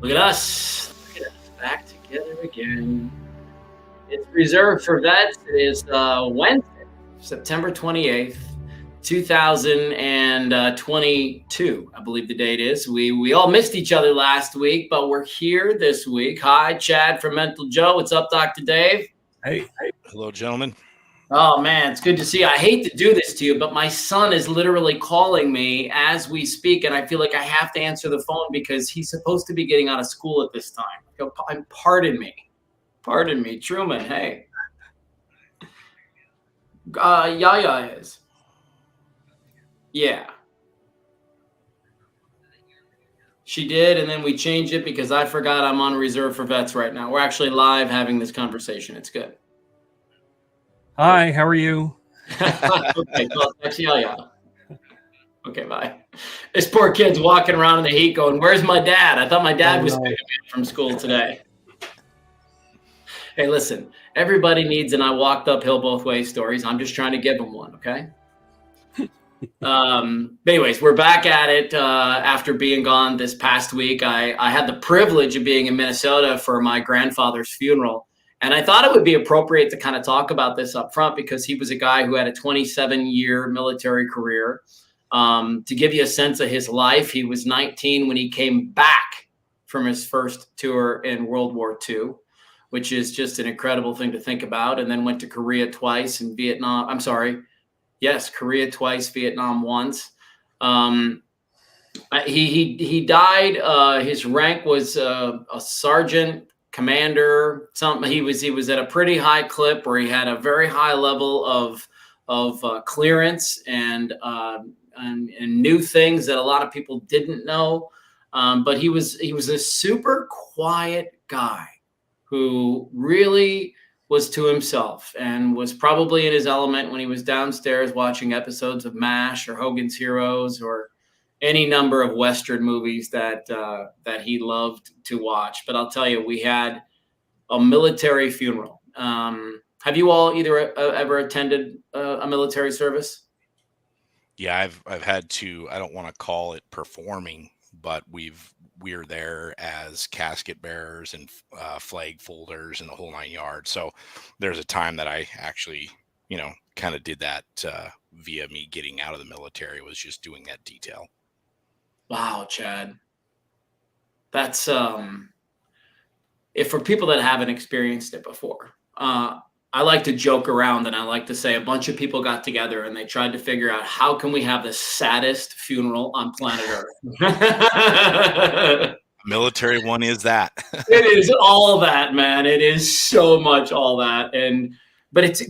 Look at us. Look at us. Back together again. It's reserved for vets. It is Wednesday, September 28th, 2022. I believe the date is. We all missed each other last week, but we're here this week. Hi, Chad from Mental Joe. What's up, Dr. Dave? Hey. Hello, gentlemen. Oh man, it's good to see you. I hate to do this to you, but my son is literally calling me as we speak, and I feel like I have to answer the phone because he's supposed to be getting out of school at this time. Pardon me, Truman. Hey, Yaya is. Yeah, she did, and then we changed it because I forgot I'm on reserve for vets right now. We're actually live having this conversation. It's good. Hi, how are you? Okay, well, that's Yaya. Okay, bye. This poor kid's walking around in the heat going, "Where's my dad? I thought my dad was picking me up from school today." Hey, listen, everybody needs an I walked uphill both ways stories. I'm just trying to give them one, okay? But anyways, we're back at it after being gone this past week. I had the privilege of being in Minnesota for my grandfather's funeral. And I thought it would be appropriate to kind of talk about this up front because he was a guy who had a 27-year military career. To give you a sense of his life, he was 19 when he came back from his first tour in World War II, which is just an incredible thing to think about, and then went to Korea twice and Vietnam. I'm sorry. Yes, Korea twice, Vietnam once. He died. His rank was a sergeant commander, something. He was at a pretty high clip where he had a very high level of clearance and knew things that a lot of people didn't know. But he was a super quiet guy who really was to himself and was probably in his element when he was downstairs watching episodes of MASH or Hogan's Heroes or any number of Western movies that he loved to watch. But I'll tell you, we had a military funeral. Have you all either ever attended a military service? Yeah, I've had to. I don't want to call it performing, but we're there as casket bearers and flag folders and the whole 9 yards. So there's a time that I actually, kind of did that via me getting out of the military. Was just doing that detail. Wow, Chad. That's if for people that haven't experienced it before. I like to joke around and I like to say a bunch of people got together and they tried to figure out how can we have the saddest funeral on planet Earth. Military one is that. It is all that, man. It is so much all that, but it's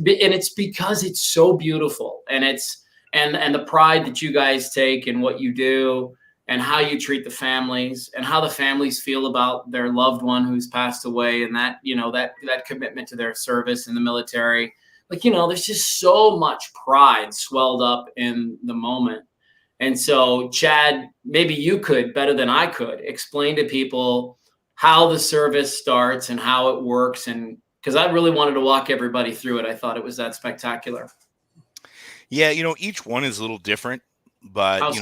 because it's so beautiful, and it's and the pride that you guys take in what you do, and how you treat the families, and how the families feel about their loved one who's passed away, and that that commitment to their service in the military. Like there's just so much pride swelled up in the moment. And so, Chad, maybe you could, better than I could, explain to people how the service starts and how it works. And because I really wanted to walk everybody through it, I thought it was that spectacular. Yeah, each one is a little different, but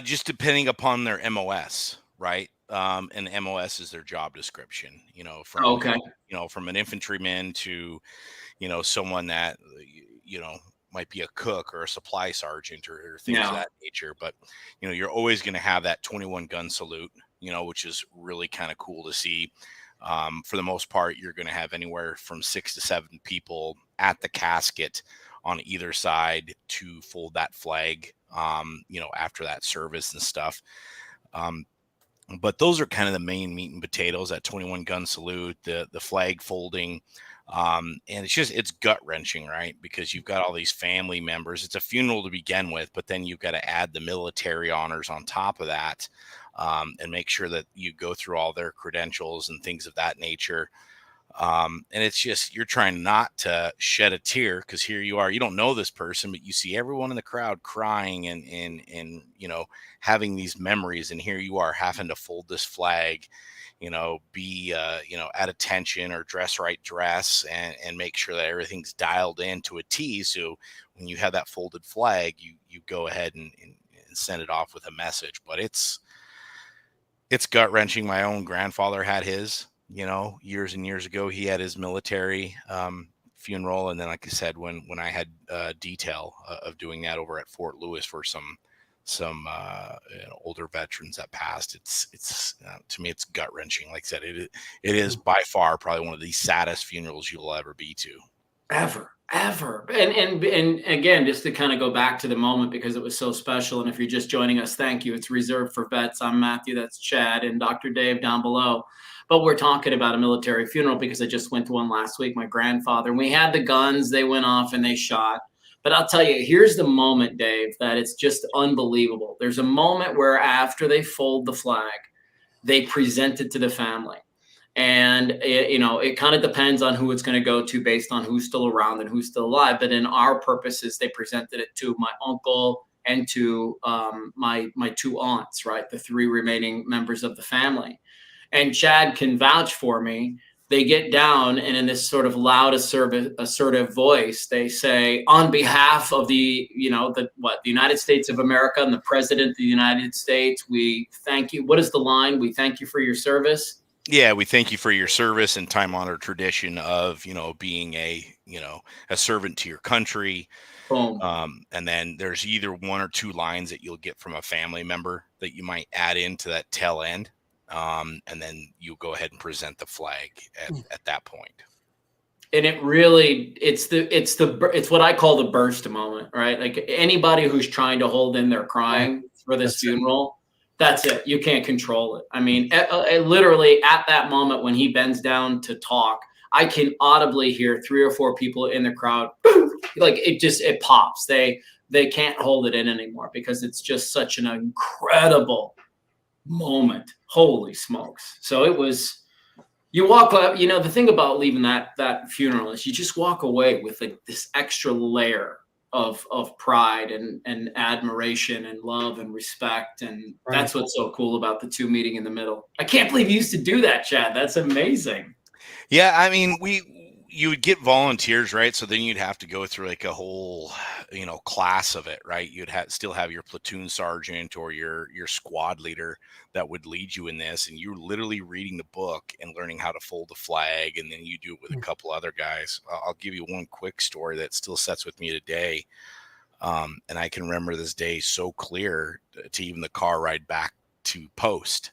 just depending upon their MOS, right? And MOS is their job description. From an infantryman to, someone that might be a cook or a supply sergeant or things of that nature. But, you're always going to have that 21 gun salute, which is really kind of cool to see. For the most part, you're going to have anywhere from 6 to 7 people at the casket on either side to fold that flag, after that service and stuff. But those are kind of the main meat and potatoes, that 21 gun salute, the flag folding. And it's gut wrenching, right? Because you've got all these family members. It's a funeral to begin with, but then you've got to add the military honors on top of that, and make sure that you go through all their credentials and things of that nature. And it's just, you're trying not to shed a tear because here you are, you don't know this person, but you see everyone in the crowd crying and having these memories. And here you are having to fold this flag, be, at attention or dress and make sure that everything's dialed in to a T. So when you have that folded flag, you go ahead and send it off with a message. But it's It's gut wrenching. My own grandfather had his, years and years ago. He had his military funeral, and then, like I said, when I had detail of doing that over at Fort Lewis for some older veterans that passed, it's to me, it's gut wrenching. Like I said, it is by far probably one of the saddest funerals you'll ever be to. Ever. And again, just to kind of go back to the moment because it was so special. And if you're just joining us, thank you. It's reserved for vets. I'm Matthew, that's Chad, and Dr. Dave down below. But we're talking about a military funeral because I just went to one last week, my grandfather, and we had the guns, they went off and they shot. But I'll tell you, here's the moment, Dave, that it's just unbelievable. There's a moment where after they fold the flag, they present it to the family. And it kind of depends on who it's going to go to based on who's still around and who's still alive. But in our purposes, they presented it to my uncle and to my two aunts, right? The three remaining members of the family. And Chad can vouch for me. They get down and in this sort of loud, assertive voice, they say, on behalf of the United States of America and the President of the United States, we thank you. What is the line? We thank you for your service. Yeah, we thank you for your service and time-honored tradition of, being a servant to your country. Boom. And then there's either one or two lines that you'll get from a family member that you might add into that tail end. And then you go ahead and present the flag at that point. And it really, it's what I call the burst moment, right? Like anybody who's trying to hold in their crying for this funeral. That's it. You can't control it. I mean, literally at that moment when he bends down to talk, I can audibly hear 3 or 4 people in the crowd, like it pops. They can't hold it in anymore because it's just such an incredible moment. Holy smokes. So it was, you walk up, the thing about leaving that funeral is you just walk away with this extra layer of pride and admiration and love and respect. And that's what's so cool about the two meeting in the middle. I can't believe you used to do that, Chad. That's amazing. Yeah, I mean, you would get volunteers, right? So then you'd have to go through like a whole, class of it, right? You'd still have your platoon sergeant or your squad leader that would lead you in this, and you're literally reading the book and learning how to fold the flag, and then you do it with a couple other guys. I'll give you one quick story that still sits with me today, and I can remember this day so clear to even the car ride back to post.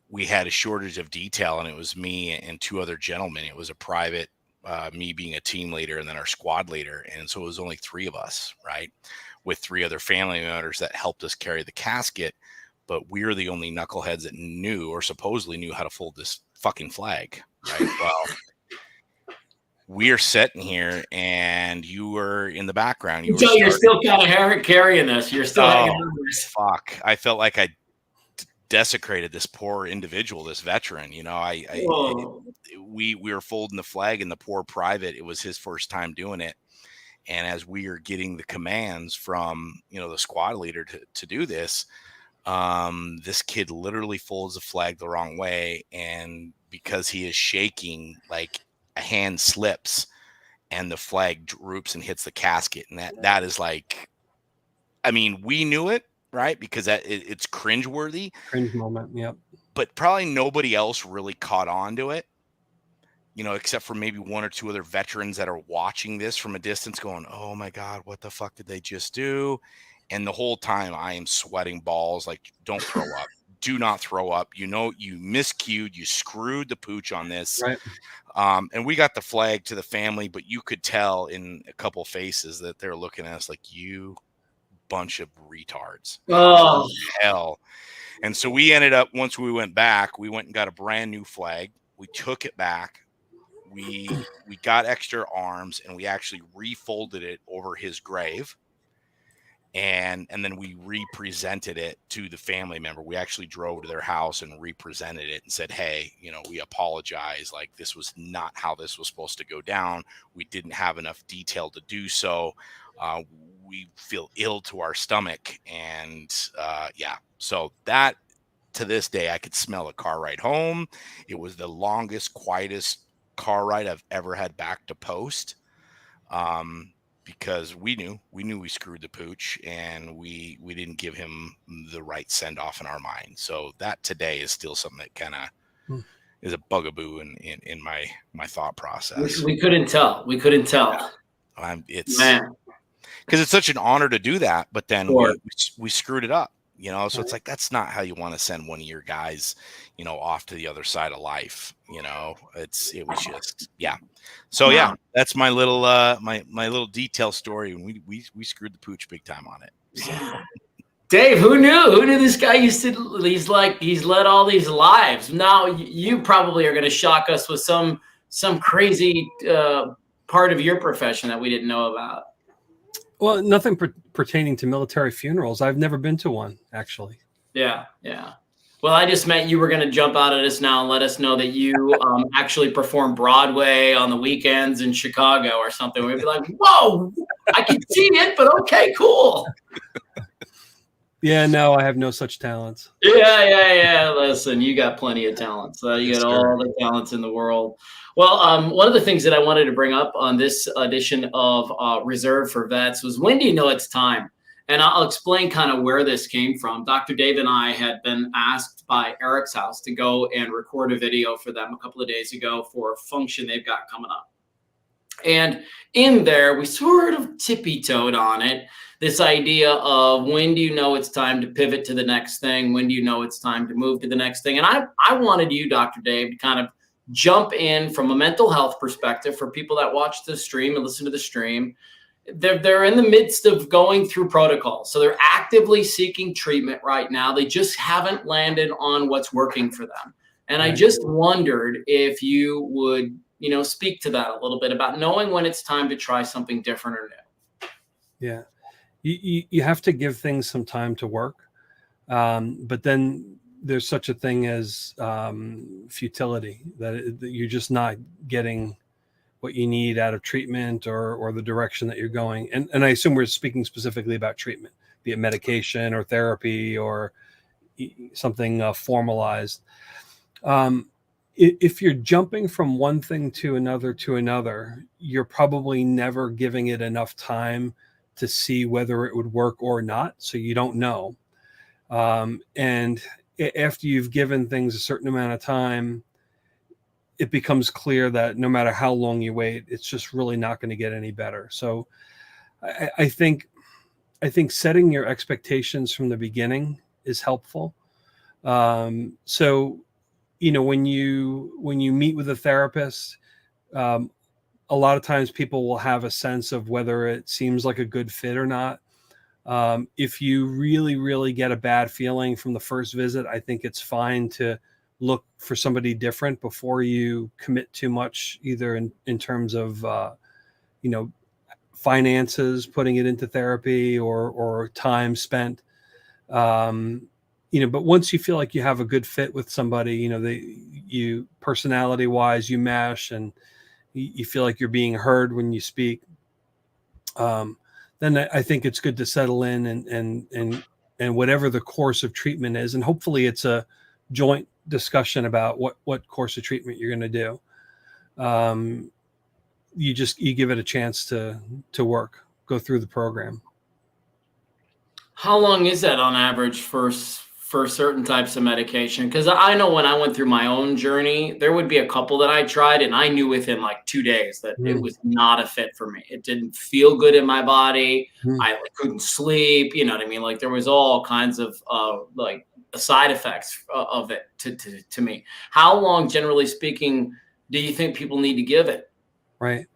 We had a shortage of detail, and it was me and 2 other gentlemen. It was a private, me being a team leader, and then our squad leader. And so it was only 3 of us, right? With 3 other family members that helped us carry the casket. But we were the only knuckleheads that knew or supposedly knew how to fold this fucking flag, right? Well, we are sitting here and you were in the background. You're still kind of carrying this. You're still hanging on this. Fuck. I felt like I desecrated this poor individual, this veteran. We were folding the flag, and the poor private, it was his first time doing it. And as we are getting the commands from the squad leader to do this, this kid literally folds the flag the wrong way, and because he is shaking, like a hand slips and the flag droops and hits the casket. And that is like, I mean, we knew it, right? Because it's cringeworthy. Cringe moment, yep. But probably nobody else really caught on to it, except for maybe 1 or 2 other veterans that are watching this from a distance going, oh my God, what the fuck did they just do? And the whole time I am sweating balls, like, don't throw up. Do not throw up. You miscued, you screwed the pooch on this. Right. And we got the flag to the family, but you could tell in a couple faces that they're looking at us like, you bunch of retards. Oh, hell. And so we ended up, once we went back, we went and got a brand new flag. We took it back. We got extra arms, and we actually refolded it over his grave. And then we represented it to the family member. We actually drove to their house and represented it and said, hey, we apologize. Like, this was not how this was supposed to go down. We didn't have enough detail to do so. We feel ill to our stomach. And so that, to this day, I could smell a car ride home. It was the longest, quietest car ride I've ever had back to post. because we knew we screwed the pooch, and we didn't give him the right send off in our mind. So that today is still something that kind of is a bugaboo in my thought process. We couldn't tell. We couldn't tell. It's Man. Because it's such an honor to do that, but then we screwed it up. So it's like, that's not how you want to send one of your guys, off to the other side of life. It was just, yeah. So yeah, that's my little, my little detail story. And we screwed the pooch big time on it. So. Dave, who knew this guy he's led all these lives. Now you probably are going to shock us with some crazy, part of your profession that we didn't know about. Well, nothing pertaining to military funerals. I've never been to one, actually. Yeah. Well, I just meant you were going to jump out at us now and let us know that you actually perform Broadway on the weekends in Chicago or something. We'd be like, whoa, I can see it, but okay, cool. Yeah, no, I have no such talents. Yeah. Listen, you got plenty of talents. You got all the talents in the world. Well, one of the things that I wanted to bring up on this edition of Reserve for Vets was, when do you know it's time? And I'll explain kind of where this came from. Dr. Dave and I had been asked by Eric's House to go and record a video for them a couple of days ago for a function they've got coming up. And in there, we sort of tippy-toed on it. This idea of, when do you know it's time to pivot to the next thing? When do you know it's time to move to the next thing? And I wanted you, Dr. Dave, to kind of jump in from a mental health perspective for people that watch the stream and listen to the stream. They're in the midst of going through protocols. So they're actively seeking treatment right now. They just haven't landed on what's working for them. And I just wondered if you would, speak to that a little bit about knowing when it's time to try something different or new. Yeah. You have to give things some time to work. But then there's such a thing as futility, that you're just not getting what you need out of treatment or the direction that you're going. And I assume we're speaking specifically about treatment, be it medication or therapy or something formalized. If you're jumping from one thing to another, you're probably never giving it enough time to see whether it would work or not. So you don't know. And after you've given things a certain amount of time, it becomes clear that no matter how long you wait, it's just really not going to get any better. So I think setting your expectations from the beginning is helpful. So, when you meet with a therapist, a lot of times people will have a sense of whether it seems like a good fit or not. If you really, really get a bad feeling from the first visit, I think it's fine to look for somebody different before you commit too much, either in terms of, finances, putting it into therapy or time spent. But once you feel like you have a good fit with somebody, you personality wise, you mesh and you feel like you're being heard when you speak. Then I think it's good to settle in and whatever the course of treatment is, and hopefully it's a joint discussion about what course of treatment you're going to do. You give it a chance to work, go through the program. How long is that on average for certain types of medication? Because I know when I went through my own journey, there would be a couple that I tried and I knew within like 2 days that it was not a fit for me. It didn't feel good in my body. I couldn't sleep. You know what I mean? Like there was all kinds of like side effects of it to me. How long, generally speaking, do you think people need to give it? Right.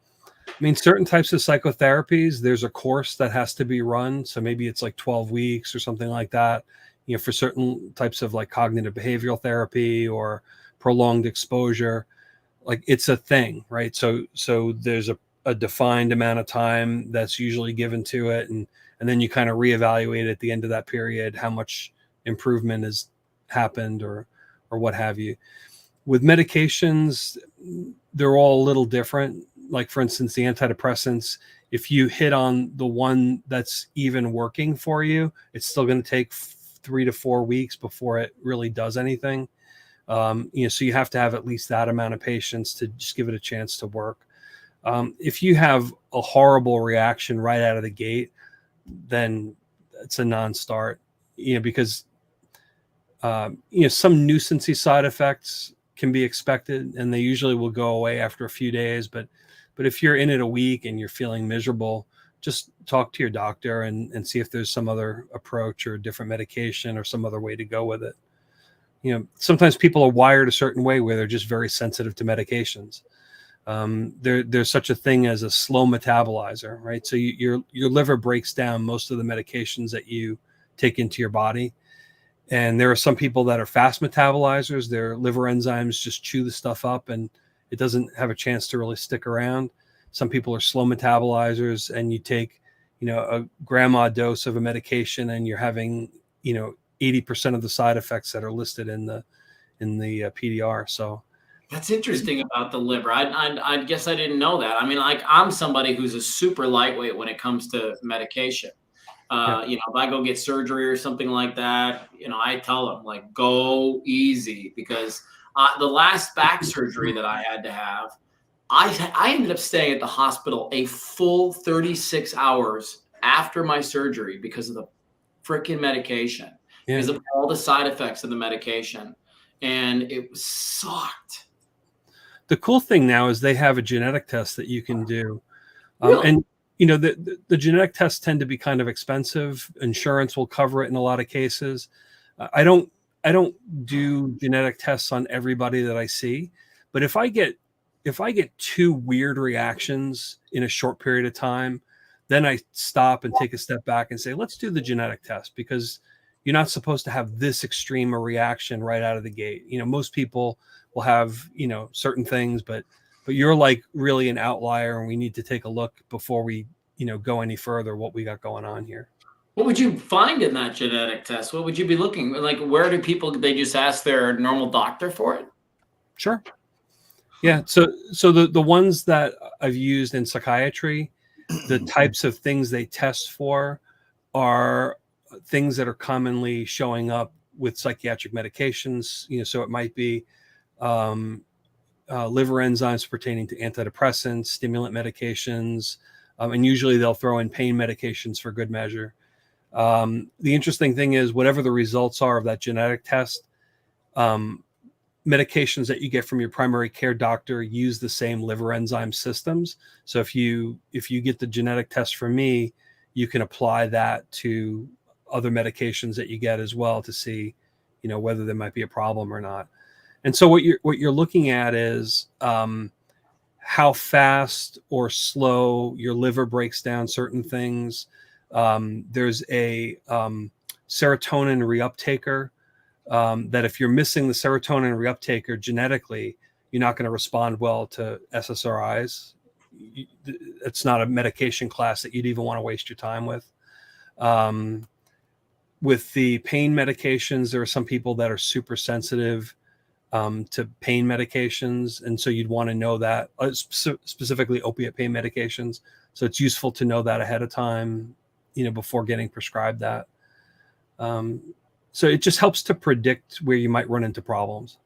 I mean, certain types of psychotherapies, there's a course that has to be run. So maybe it's like 12 weeks or something like that. For certain types of like cognitive behavioral therapy or prolonged exposure, like it's a thing, right? So there's a defined amount of time that's usually given to it. And then you kind of reevaluate at the end of that period, how much improvement has happened or what have you. With medications, they're all a little different. Like for instance, the antidepressants, if you hit on the one that's even working for you, it's still going to take 3 to 4 weeks before it really does anything. So you have to have at least that amount of patience to just give it a chance to work. If you have a horrible reaction right out of the gate, then it's a non-start, because some nuisancey side effects can be expected, and they usually will go away after a few days. But if you're in it a week and you're feeling miserable, just talk to your doctor and see if there's some other approach or different medication or some other way to go with it. Sometimes people are wired a certain way where they're just very sensitive to medications. There's such a thing as a slow metabolizer, right? So your liver breaks down most of the medications that you take into your body. And there are some people that are fast metabolizers. Their liver enzymes just chew the stuff up and it doesn't have a chance to really stick around. Some people are slow metabolizers, and you take, a grandma dose of a medication and you're having, 80% of the side effects that are listed in the PDR. So that's interesting about the liver. I guess I didn't know that. I mean, like, I'm somebody who's a super lightweight when it comes to medication. If I go get surgery or something like that, I tell them, like, go easy, because the last back surgery that I had to have, I ended up staying at the hospital a full 36 hours after my surgery because of the freaking medication, because of all the side effects of the medication. And it sucked. The cool thing now is they have a genetic test that you can do. Really? And the genetic tests tend to be kind of expensive. Insurance will cover it in a lot of cases. I don't do genetic tests on everybody that I see, but if I get two weird reactions in a short period of time, then I stop and take a step back and say, let's do the genetic test, because you're not supposed to have this extreme a reaction right out of the gate. Most people will have, certain things, but you're like really an outlier, and we need to take a look before we, go any further what we got going on here. What would you find in that genetic test? What would you be looking like? Where do they just ask their normal doctor for it? Sure. Yeah. So the ones that I've used in psychiatry, the types of things they test for are things that are commonly showing up with psychiatric medications. So it might be liver enzymes pertaining to antidepressants, stimulant medications, and usually they'll throw in pain medications for good measure. The interesting thing is, whatever the results are of that genetic test, medications that you get from your primary care doctor use the same liver enzyme systems. So if you get the genetic test from me, you can apply that to other medications that you get as well to see, whether there might be a problem or not. And so what you're looking at is how fast or slow your liver breaks down certain things. There's a serotonin reuptaker that if you're missing the serotonin reuptaker genetically, you're not going to respond well to SSRIs. It's not a medication class that you'd even want to waste your time with. With the pain medications, there are some people that are super sensitive to pain medications, and so you'd want to know that, specifically opiate pain medications. So it's useful to know that ahead of time, before getting prescribed that. So it just helps to predict where you might run into problems.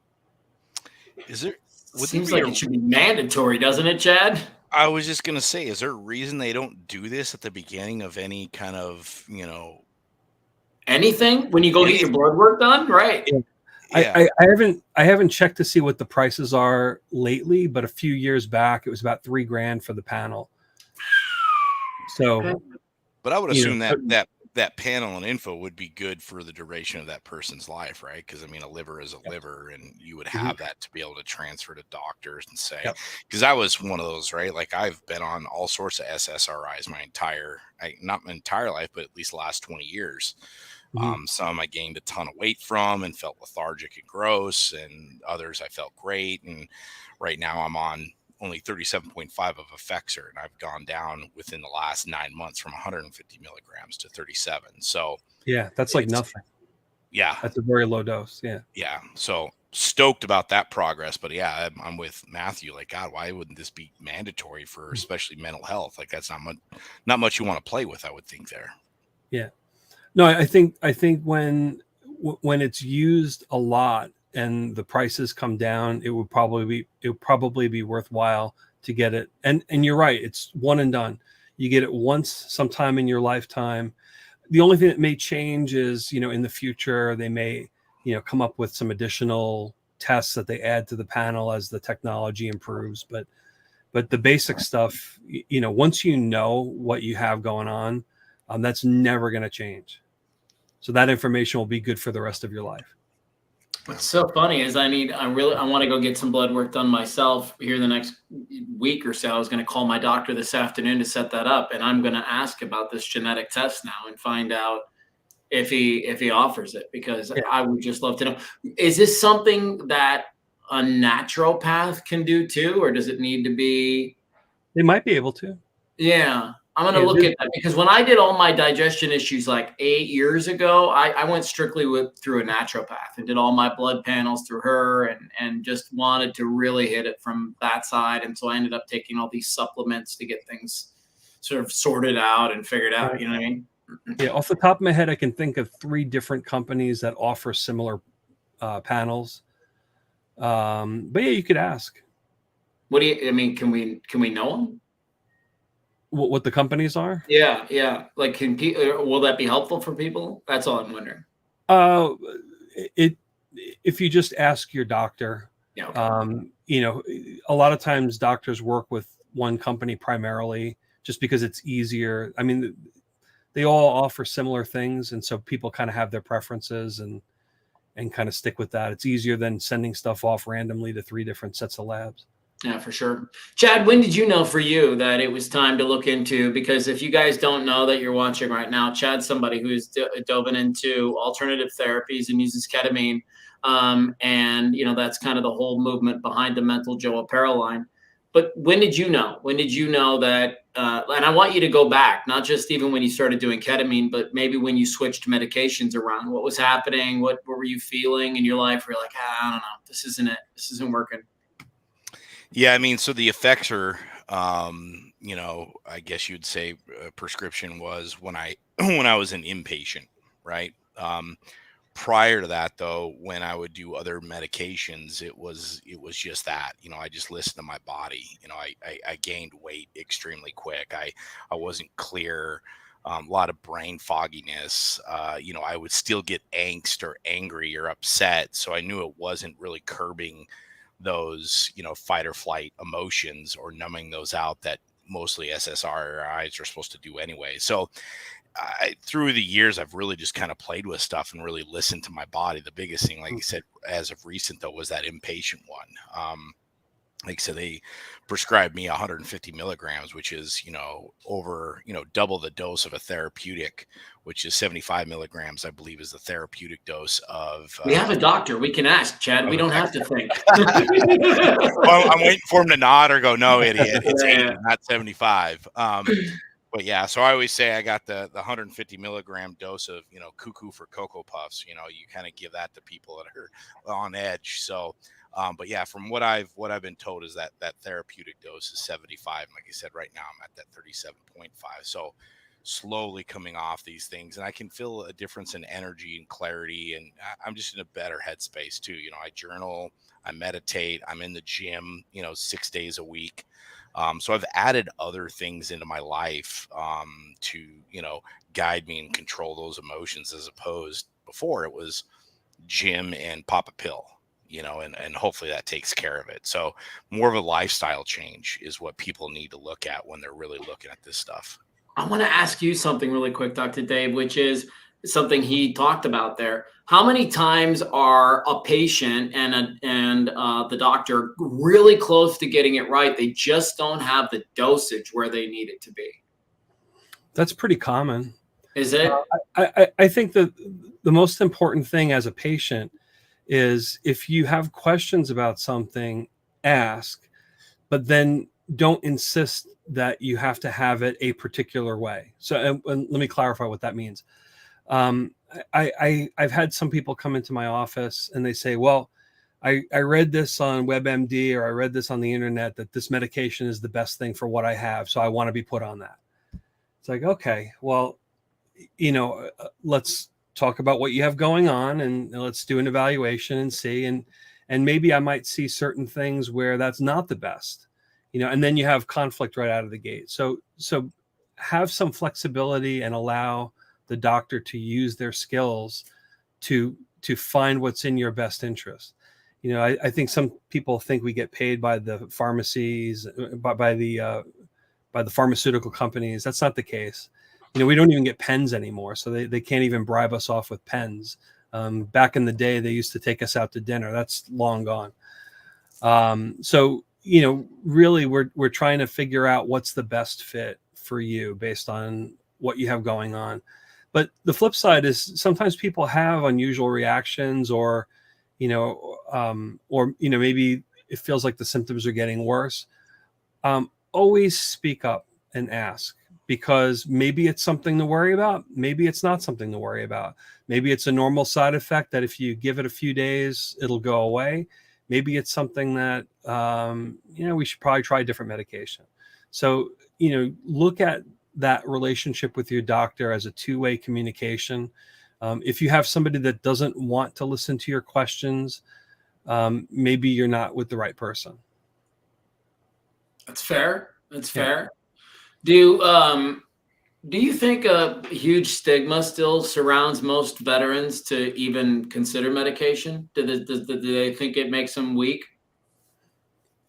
Seems like it should be mandatory, doesn't it, Chad? I was just going to say, is there a reason they don't do this at the beginning of any kind of, anything when you go get your blood work done? Right. Yeah. I haven't checked to see what the prices are lately, but a few years back, it was about $3,000 for the panel. So, but I would assume that panel and info would be good for the duration of that person's life, right? Because, I mean, a liver is a liver, and you would have that to be able to transfer to doctors and say, because I was one of those, right? Like, I've been on all sorts of SSRIs not my entire life, but at least the last 20 years. Some I gained a ton of weight from and felt lethargic and gross, and others I felt great. And right now I'm on only 37.5 of Effexor, and I've gone down within the last 9 months from 150 milligrams to 37. So yeah, that's like nothing. Yeah, that's a very low dose. Yeah. So stoked about that progress. But yeah, I'm with Matthew. Like, God, why wouldn't this be mandatory for especially mental health? Like, that's not much you want to play with, I would think there. Yeah. No, I think when it's used a lot and the prices come down, it would probably be worthwhile to get it. And you're right, it's one and done. You get it once sometime in your lifetime. The only thing that may change is, in the future, they may, come up with some additional tests that they add to the panel as the technology improves. But the basic stuff, once you know what you have going on, that's never going to change. So that information will be good for the rest of your life. What's so funny is I want to go get some blood work done myself here the next week or so. I was going to call my doctor this afternoon to set that up, and I'm going to ask about this genetic test now and find out if he offers it, because I would just love to know. Is this something that a naturopath can do too, or does it need to be? They might be able to. Yeah. I'm going to look at that, because when I did all my digestion issues like 8 years ago, I went strictly through a naturopath and did all my blood panels through her, and just wanted to really hit it from that side. And so I ended up taking all these supplements to get things sort of sorted out and figured out, you know what I mean? Yeah. Off the top of my head, I can think of 3 different companies that offer similar panels. But yeah, you could ask. What do you, I mean, can we know them? What the companies are? Yeah. Like, will that be helpful for people? That's all I'm wondering. If you just ask your doctor, yeah, okay. A lot of times doctors work with one company primarily just because it's easier. I mean, they all offer similar things, and so people kind of have their preferences and kind of stick with that. It's easier than sending stuff off randomly to 3 different sets of labs. Yeah, for sure. Chad, when did you know for you that it was time to look into, because if you guys don't know that you're watching right now, Chad's somebody who's dove into alternative therapies and uses ketamine. And, that's kind of the whole movement behind the Mental Joe apparel line. But when did you know? When did you know that, and I want you to go back, not just even when you started doing ketamine, but maybe when you switched medications around, what was happening? What were you feeling in your life? Where you're like, I don't know, this isn't it. This isn't working. Yeah, I mean, so the effects are, I guess you'd say prescription was when I was an inpatient, right? Prior to that, though, when I would do other medications, it was just that, I just listened to my body. I gained weight extremely quick. I wasn't clear. A lot of brain fogginess. I would still get angst or angry or upset. So I knew it wasn't really curbing those, fight or flight emotions or numbing those out that mostly SSRIs are supposed to do anyway. So through the years, I've really just kind of played with stuff and really listened to my body. The biggest thing, like you said, as of recent though, was that inpatient one. Like I said, they prescribed me 150 milligrams, which is, over, double the dose of a therapeutic, which is 75 milligrams, I believe, is the therapeutic dose of. We have a doctor. We can ask, Chad. We don't have to think. Well, I'm waiting for him to nod or go, no, idiot. It's 80, not 75. But yeah, so I always say I got the 150 milligram dose of, cuckoo for Cocoa Puffs. You kind of give that to people that are on edge. So, but yeah, from what I've been told is that therapeutic dose is 75. And like I said, right now I'm at that 37.5. So slowly coming off these things, and I can feel a difference in energy and clarity. And I'm just in a better headspace too. I journal, I meditate, I'm in the gym, 6 days a week. So I've added other things into my life to, guide me and control those emotions, as opposed before it was gym and pop a pill, and hopefully that takes care of it. So more of a lifestyle change is what people need to look at when they're really looking at this stuff. I want to ask you something really quick, Dr. Dave, which is something he talked about there. How many times are a patient and the doctor really close to getting it right? They just don't have the dosage where they need it to be. That's pretty common. Is it? I think that the most important thing as a patient is, if you have questions about something, ask, but then don't insist that you have to have it a particular way. So and let me clarify what that means. I've had some people come into my office and they say, well, I read this on WebMD, or I read this on the internet, that this medication is the best thing for what I have, so I want to be put on that. It's like, okay, well, let's talk about what you have going on, and let's do an evaluation and see. And maybe I might see certain things where that's not the best. and then you have conflict right out of the gate. So have some flexibility and allow the doctor to use their skills to find what's in your best interest. I think some people think we get paid by the pharmacies, by the pharmaceutical companies. That's not the case. We don't even get pens anymore, so they can't even bribe us off with pens. Back in the day, they used to take us out to dinner. That's long gone. So really, we're trying to figure out what's the best fit for you based on what you have going on. But the flip side is sometimes people have unusual reactions, or maybe it feels like the symptoms are getting worse. Always speak up and ask, because maybe it's something to worry about. Maybe it's not something to worry about. Maybe it's a normal side effect that if you give it a few days, it'll go away. Maybe it's something that, we should probably try a different medication. So, look at that relationship with your doctor as a two-way communication. If you have somebody that doesn't want to listen to your questions, maybe you're not with the right person. That's fair. That's fair. Do you think a huge stigma still surrounds most veterans to even consider medication? Do they think it makes them weak?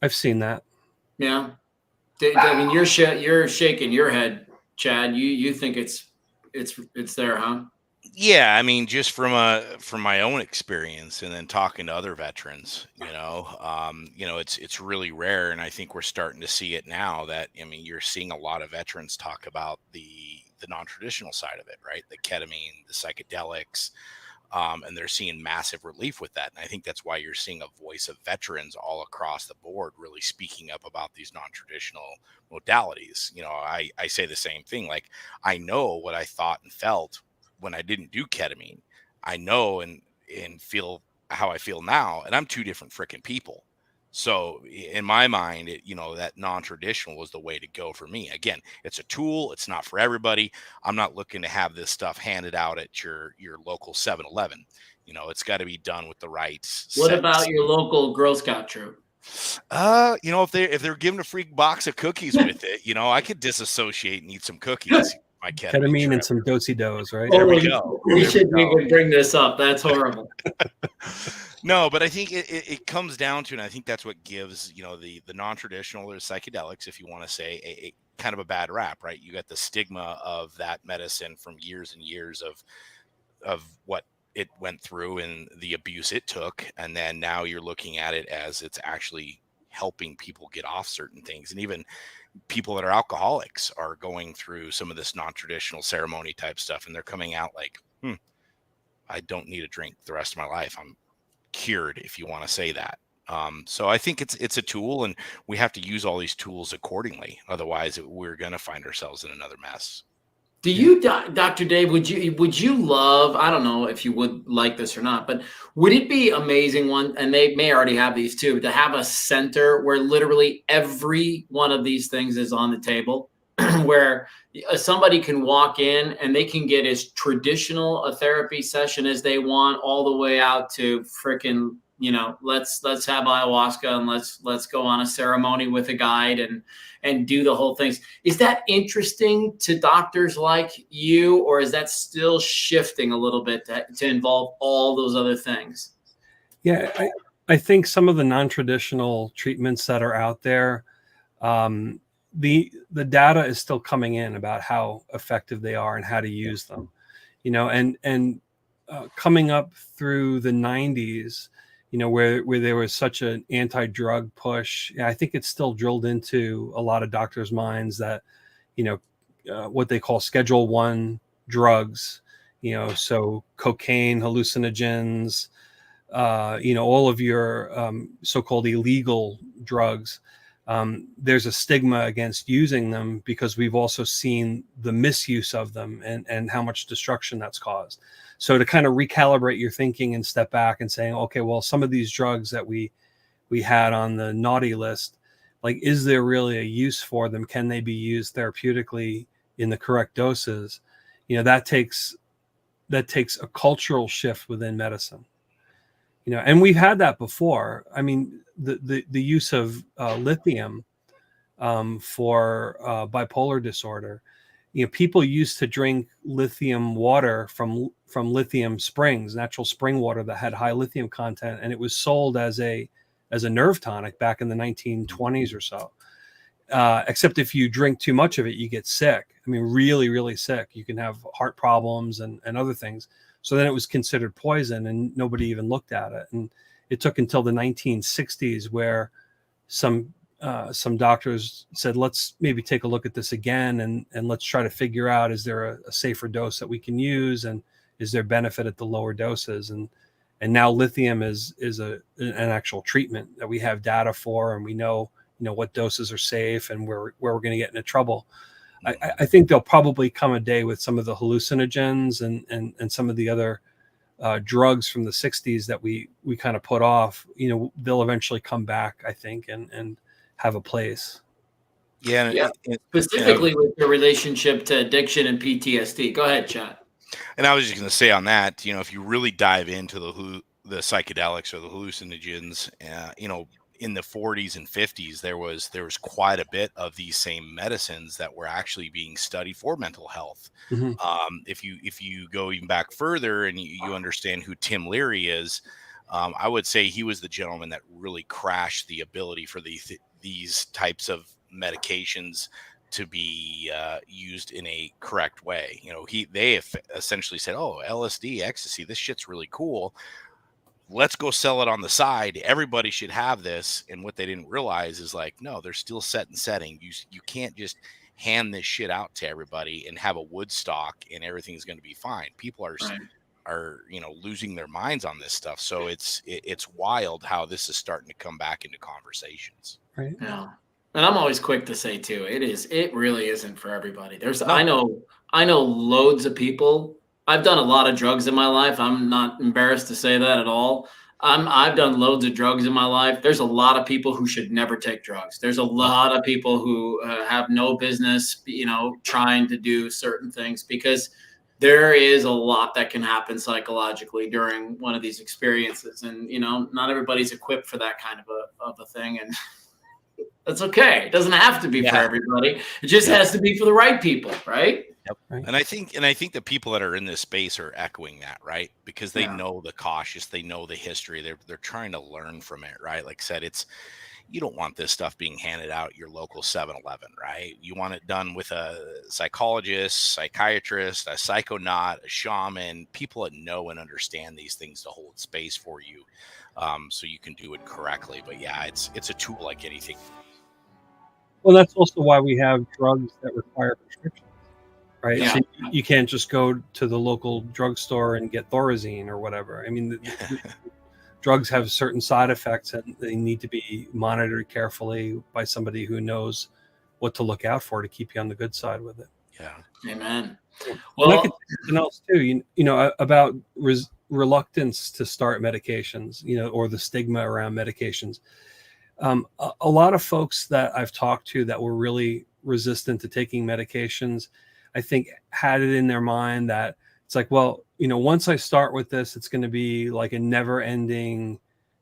I've seen that. Yeah. I mean, you're shaking your head, Chad. You think it's there, huh? Yeah, I mean, just from my own experience, and then talking to other veterans, it's really rare, and I think we're starting to see it now. That, I mean, you're seeing a lot of veterans talk about the non-traditional side of it, right? The ketamine, the psychedelics, and they're seeing massive relief with that. And I think that's why you're seeing a voice of veterans all across the board really speaking up about these non-traditional modalities. I say the same thing. Like, I know what I thought and felt when I didn't do ketamine. I know and feel how I feel now, and I'm two different freaking people. So in my mind, that non-traditional was the way to go for me. Again, it's a tool. It's not for everybody. I'm not looking to have this stuff handed out at your local 7-Eleven. It's got to be done with the right. What about your local Girl Scout troop? If they're given a free box of cookies with it, I could disassociate and eat some cookies. My ketamine and some do-si-dos, right? There we go. We shouldn't even bring this up. That's horrible. No, but I think it comes down to, and I think that's what gives, the non-traditional or psychedelics, if you want to say, a kind of a bad rap, right? You got the stigma of that medicine from years and years of what it went through and the abuse it took. And then now you're looking at it as it's actually helping people get off certain things. And even people that are alcoholics are going through some of this non-traditional ceremony type stuff, and they're coming out like, I don't need a drink the rest of my life. I'm cured, if you want to say that. So I think it's a tool, and we have to use all these tools accordingly. Otherwise, we're going to find ourselves in another mess. Do you, Dr. Dave, would you love, I don't know if you would like this or not, but would it be amazing and they may already have these too, to have a center where literally every one of these things is on the table, where somebody can walk in and they can get as traditional a therapy session as they want, all the way out to freaking, let's have ayahuasca and let's go on a ceremony with a guide and do the whole things. Is that interesting to doctors like you, or is that still shifting a little bit to involve all those other things? Yeah, I think some of the non-traditional treatments that are out there, the data is still coming in about how effective they are and how to use them, and coming up through the 90s, where there was such an anti-drug push. I think it's still drilled into a lot of doctors' minds that, what they call Schedule I drugs, so cocaine, hallucinogens, all of your so-called illegal drugs. There's a stigma against using them because we've also seen the misuse of them and how much destruction that's caused. So to kind of recalibrate your thinking and step back and saying, okay, well, some of these drugs that we had on the naughty list, like, is there really a use for them? Can they be used therapeutically in the correct doses? That takes a cultural shift within medicine. And we've had that before. I mean, the use of lithium for bipolar disorder. People used to drink lithium water from lithium springs, natural spring water that had high lithium content, and it was sold as a nerve tonic back in the 1920s or so. Except if you drink too much of it, you get sick. I mean, really, really sick. You can have heart problems and other things. So then it was considered poison, and nobody even looked at it. And it took until the 1960s where some doctors said, let's maybe take a look at this again, and let's try to figure out, is there a safer dose that we can use, and is there benefit at the lower doses? And now lithium is an actual treatment that we have data for, and we know what doses are safe and where we're going to get into trouble. I think there'll probably come a day with some of the hallucinogens and some of the other drugs from the 60s that we kind of put off. They'll eventually come back, I think, and have a place. Yeah. Specifically with the relationship to addiction and PTSD. Go ahead, Chad. And I was just going to say on that, if you really dive into the psychedelics or the hallucinogens, in the 40s and 50s, there was quite a bit of these same medicines that were actually being studied for mental health. Mm-hmm. If you go even back further and you understand who Tim Leary is, I would say he was the gentleman that really crashed the ability for these types of medications to be used in a correct way. They essentially said, "Oh, LSD, ecstasy, this shit's really cool. Let's go sell it on the side. Everybody should have this." And what they didn't realize is, like, no, they're still set and setting. You can't just hand this shit out to everybody and have a Woodstock and everything's going to be fine. People are losing their minds on this stuff. So it's wild how this is starting to come back into conversations. Right. Yeah. And I'm always quick to say too, it really isn't for everybody. I know loads of people. I've done a lot of drugs in my life. I'm not embarrassed to say that at all. I've done loads of drugs in my life. There's a lot of people who should never take drugs. There's a lot of people who have no business, trying to do certain things, because there is a lot that can happen psychologically during one of these experiences. And, not everybody's equipped for that kind of a thing. And that's okay. It doesn't have to be for everybody. It just has to be for the right people, right? Yep. Right. And I think the people that are in this space are echoing that, right? Because they know the cautious, they know the history, they're trying to learn from it, right? Like I said, you don't want this stuff being handed out at your local 7-Eleven, right? You want it done with a psychologist, psychiatrist, a psychonaut, a shaman, people that know and understand these things to hold space for you, so you can do it correctly. But yeah, it's a tool like anything. Well, that's also why we have drugs that require prescriptions. Right. Yeah. So you can't just go to the local drugstore and get Thorazine or whatever. I mean, the drugs have certain side effects, and they need to be monitored carefully by somebody who knows what to look out for to keep you on the good side with it. Yeah. Amen. Well, I could say something else too, about reluctance to start medications, or the stigma around medications. A lot of folks that I've talked to that were really resistant to taking medications, I think, had it in their mind that it's like, well, once I start with this, it's going to be like a never ending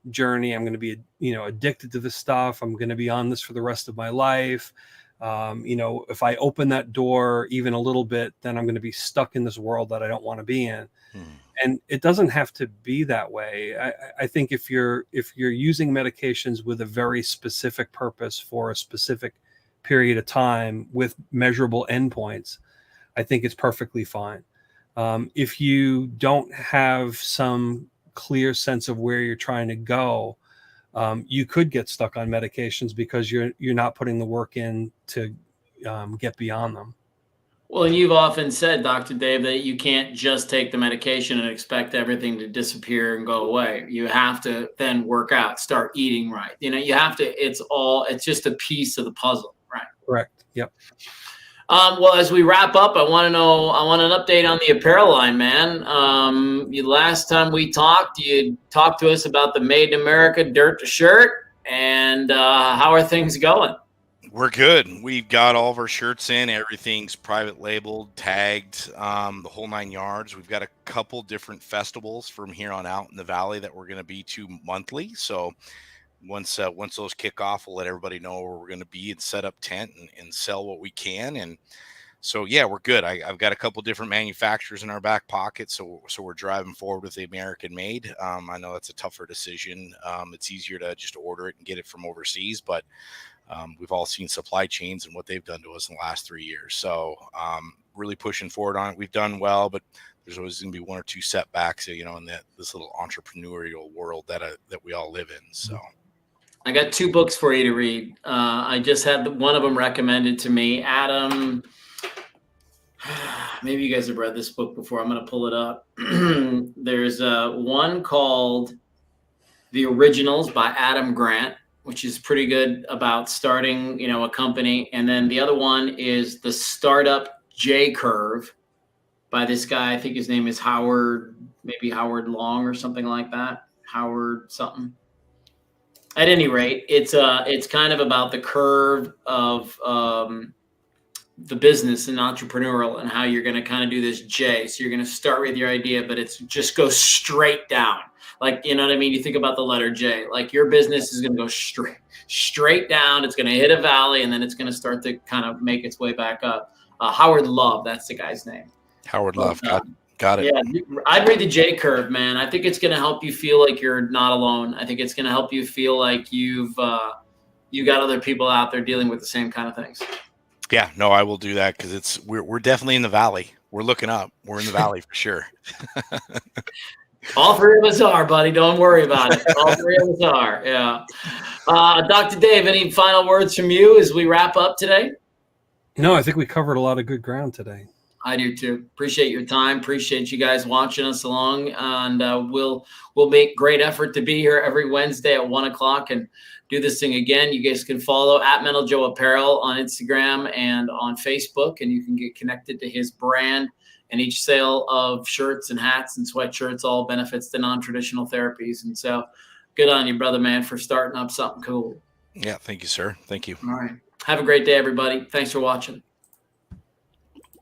journey. I'm going to be, addicted to this stuff. I'm going to be on this for the rest of my life. If I open that door even a little bit, then I'm going to be stuck in this world that I don't want to be in. And it doesn't have to be that way. I think if you're using medications with a very specific purpose for a specific period of time with measurable endpoints, I think it's perfectly fine. If you don't have some clear sense of where you're trying to go, you could get stuck on medications because you're not putting the work in to get beyond them. Well, and you've often said, Dr. Dave, that you can't just take the medication and expect everything to disappear and go away. You have to then work out, start eating right. You have to, it's just a piece of the puzzle, right? Correct. Yep. Well, as we wrap up, I want an update on the apparel line, man. Last time we talked, you talked to us about the Made in America Dirt to Shirt, and how are things going? We're good. We've got all of our shirts in. Everything's private labeled, tagged, the whole 9 yards. We've got a couple different festivals from here on out in the Valley that we're going to be to monthly. So once those kick off, we'll let everybody know where we're going to be and set up tent and sell what we can. And so, yeah, we're good. I've got a couple different manufacturers in our back pocket. So we're driving forward with the American made. I know that's a tougher decision. It's easier to just order it and get it from overseas, but we've all seen supply chains and what they've done to us in the last 3 years. So really pushing forward on it. We've done well, but there's always going to be one or two setbacks, in this little entrepreneurial world that we all live in. So I got 2 books for you to read. I just had one of them recommended to me. Adam, maybe you guys have read this book before. I'm going to pull it up. There's one called The Originals by Adam Grant, which is pretty good about starting, a company. And then the other one is The Startup J Curve by this guy. I think his name is Howard Long or something like that. Howard something. At any rate, it's kind of about the curve of the business and entrepreneurial and how you're going to kind of do this J. So you're going to start with your idea, but it's just go straight down. Like, you know what I mean? You think about the letter J, like your business is going to go straight down. It's going to hit a valley and then it's going to start to kind of make its way back up. Howard Love, that's the guy's name. Howard Love, got it. Yeah, I'd read the J Curve, man. I think it's going to help you feel like you're not alone. I think it's going to help you feel like you got other people out there dealing with the same kind of things. Yeah, no, I will do that because we're definitely in the valley. We're looking up. We're in the valley for sure. All 3 of us are, buddy. Don't worry about it. All 3 of us are. Yeah. Dr. Dave, any final words from you as we wrap up today? No, I think we covered a lot of good ground today. I do too. Appreciate your time. Appreciate you guys watching us along, and we'll make great effort to be here every Wednesday at 1:00 and do this thing again. You guys can follow @MentalJoeApparel on Instagram and on Facebook, and you can get connected to his brand. And each sale of shirts and hats and sweatshirts all benefits the non-traditional therapies. And so, good on you, brother, man, for starting up something cool. Yeah, thank you, sir. Thank you. All right. Have a great day, everybody. Thanks for watching.